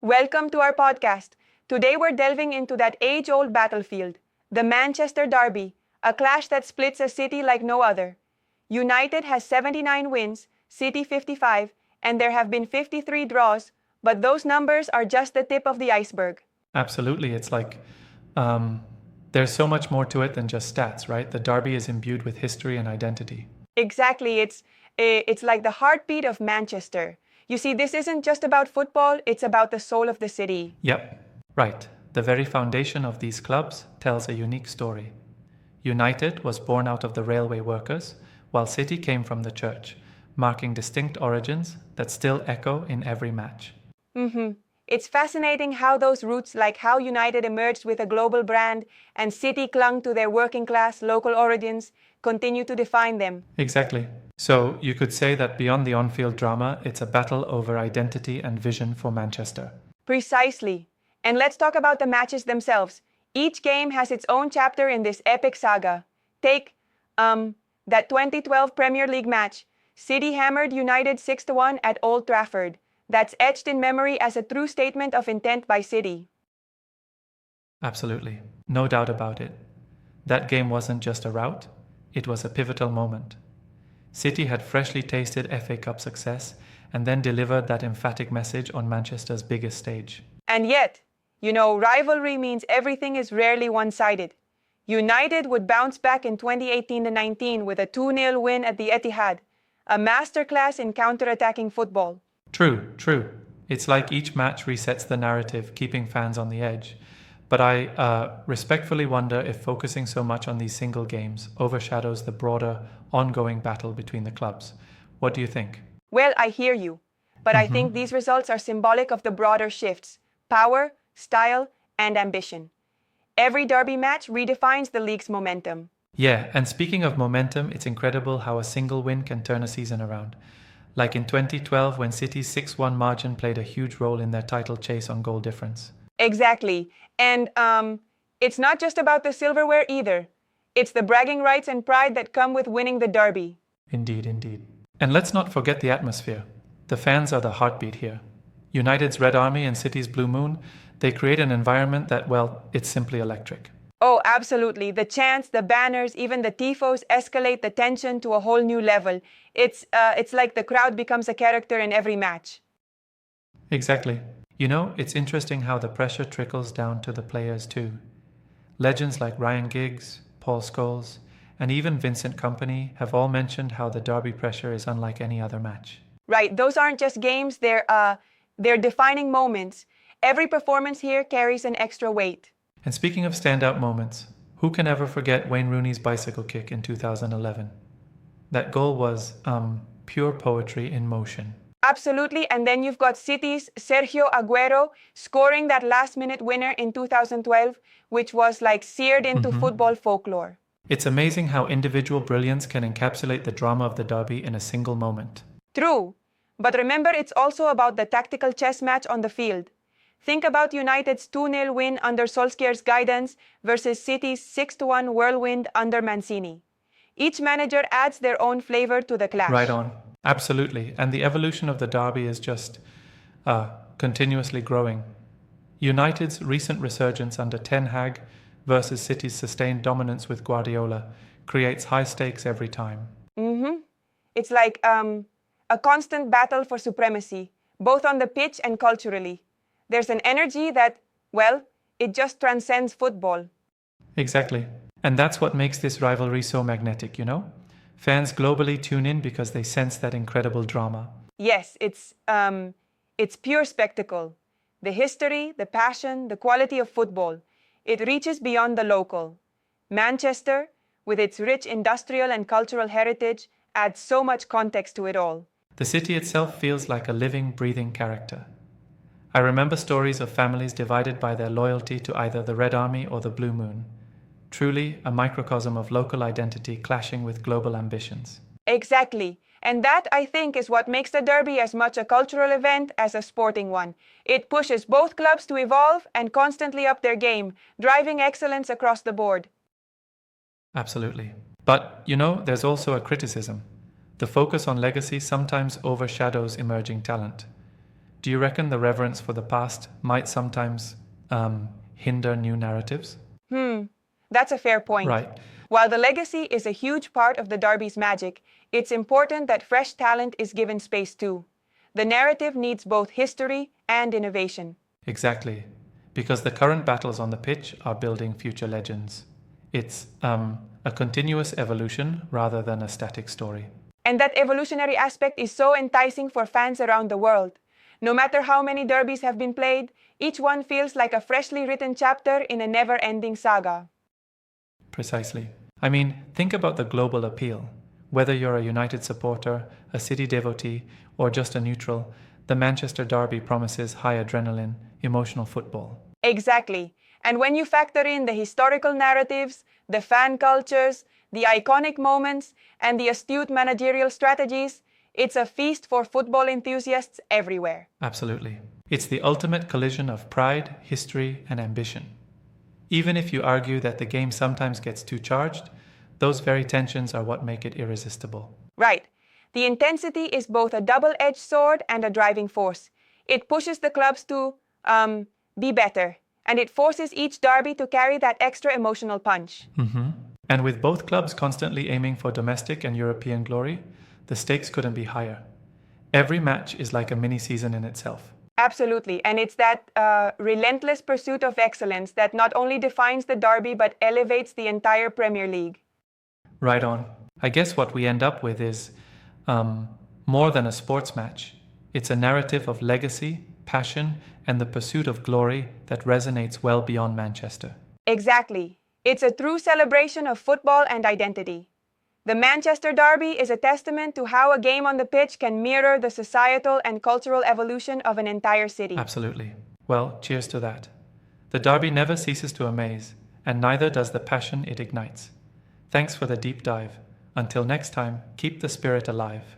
Welcome to our podcast. Today we're delving into that age-old battlefield, the Manchester Derby, a clash that splits a city like no other. United has 79 wins, City 55, and there have been 53 draws, but those numbers are just the tip of the iceberg. Absolutely. It's like there's so much more to it than just stats, right? The derby is imbued with history and identity. Exactly, it's like the heartbeat of Manchester. You see, this isn't just about football, it's about the soul of the city. Yep, right. The very foundation of these clubs tells a unique story. United was born out of the railway workers, while City came from the church, marking distinct origins that still echo in every match. It's fascinating how those roots, like how United emerged with a global brand and City clung to their working class local origins, continue to define them. Exactly. So you could say that beyond the on-field drama, it's a battle over identity and vision for Manchester. Precisely. And let's talk about the matches themselves. Each game has its own chapter in this epic saga. Take, that 2012 Premier League match. City hammered United 6-1 at Old Trafford. That's etched in memory as a true statement of intent by City. Absolutely. No doubt about it. That game wasn't just a rout, it was a pivotal moment. City had freshly tasted FA Cup success and then delivered that emphatic message on Manchester's biggest stage. And yet, rivalry means everything is rarely one-sided. United would bounce back in 2018-19 with a 2-0 win at the Etihad, a masterclass in counter-attacking football. True. It's like each match resets the narrative, keeping fans on the edge. But I respectfully wonder if focusing so much on these single games overshadows the broader, ongoing battle between the clubs. What do you think? Well, I hear you, but I think these results are symbolic of the broader shifts: power, style, and ambition. Every derby match redefines the league's momentum. Yeah, and speaking of momentum, it's incredible how a single win can turn a season around. Like in 2012 when City's 6-1 margin played a huge role in their title chase on goal difference. Exactly. And it's not just about the silverware either. It's the bragging rights and pride that come with winning the derby. Indeed. And let's not forget the atmosphere. The fans are the heartbeat here. United's Red Army and City's Blue Moon, they create an environment that, well, it's simply electric. Oh, absolutely. The chants, the banners, even the tifos escalate the tension to a whole new level. It's like the crowd becomes a character in every match. Exactly. It's interesting how the pressure trickles down to the players too. Legends like Ryan Giggs, Paul Scholes, and even Vincent Kompany have all mentioned how the derby pressure is unlike any other match. Right, those aren't just games, they're defining moments. Every performance here carries an extra weight. And speaking of standout moments, who can ever forget Wayne Rooney's bicycle kick in 2011? That goal was pure poetry in motion. Absolutely, and then you've got City's Sergio Aguero scoring that last-minute winner in 2012, which was like seared into football folklore. It's amazing how individual brilliance can encapsulate the drama of the derby in a single moment. True, but remember it's also about the tactical chess match on the field. Think about United's 2-0 win under Solskjaer's guidance versus City's 6-1 whirlwind under Mancini. Each manager adds their own flavor to the clash. Right on. Absolutely. And the evolution of the derby is just continuously growing. United's recent resurgence under Ten Hag versus City's sustained dominance with Guardiola creates high stakes every time. It's like a constant battle for supremacy, both on the pitch and culturally. There's an energy that, well, it just transcends football. Exactly. And that's what makes this rivalry so magnetic, Fans globally tune in because they sense that incredible drama. Yes, it's pure spectacle. The history, the passion, the quality of football. It reaches beyond the local. Manchester, with its rich industrial and cultural heritage, adds so much context to it all. The city itself feels like a living, breathing character. I remember stories of families divided by their loyalty to either the Red Army or the Blue Moon. Truly a microcosm of local identity clashing with global ambitions. Exactly. And that, I think, is what makes the derby as much a cultural event as a sporting one. It pushes both clubs to evolve and constantly up their game, driving excellence across the board. Absolutely. But, there's also a criticism. The focus on legacy sometimes overshadows emerging talent. Do you reckon the reverence for the past might sometimes hinder new narratives? That's a fair point. Right. While the legacy is a huge part of the derby's magic, it's important that fresh talent is given space too. The narrative needs both history and innovation. Exactly. Because the current battles on the pitch are building future legends. It's a continuous evolution rather than a static story. And that evolutionary aspect is so enticing for fans around the world. No matter how many derbies have been played, each one feels like a freshly written chapter in a never-ending saga. Precisely. I mean, think about the global appeal. Whether you're a United supporter, a City devotee, or just a neutral, the Manchester Derby promises high adrenaline, emotional football. Exactly. And when you factor in the historical narratives, the fan cultures, the iconic moments, and the astute managerial strategies, it's a feast for football enthusiasts everywhere. Absolutely. It's the ultimate collision of pride, history, and ambition. Even if you argue that the game sometimes gets too charged, those very tensions are what make it irresistible. Right. The intensity is both a double-edged sword and a driving force. It pushes the clubs to, be better, and it forces each derby to carry that extra emotional punch. And with both clubs constantly aiming for domestic and European glory, the stakes couldn't be higher. Every match is like a mini-season in itself. Absolutely, and it's that relentless pursuit of excellence that not only defines the derby but elevates the entire Premier League. Right on. I guess what we end up with is more than a sports match. It's a narrative of legacy, passion, and the pursuit of glory that resonates well beyond Manchester. Exactly. It's a true celebration of football and identity. The Manchester Derby is a testament to how a game on the pitch can mirror the societal and cultural evolution of an entire city. Absolutely. Well, cheers to that. The derby never ceases to amaze, and neither does the passion it ignites. Thanks for the deep dive. Until next time, keep the spirit alive.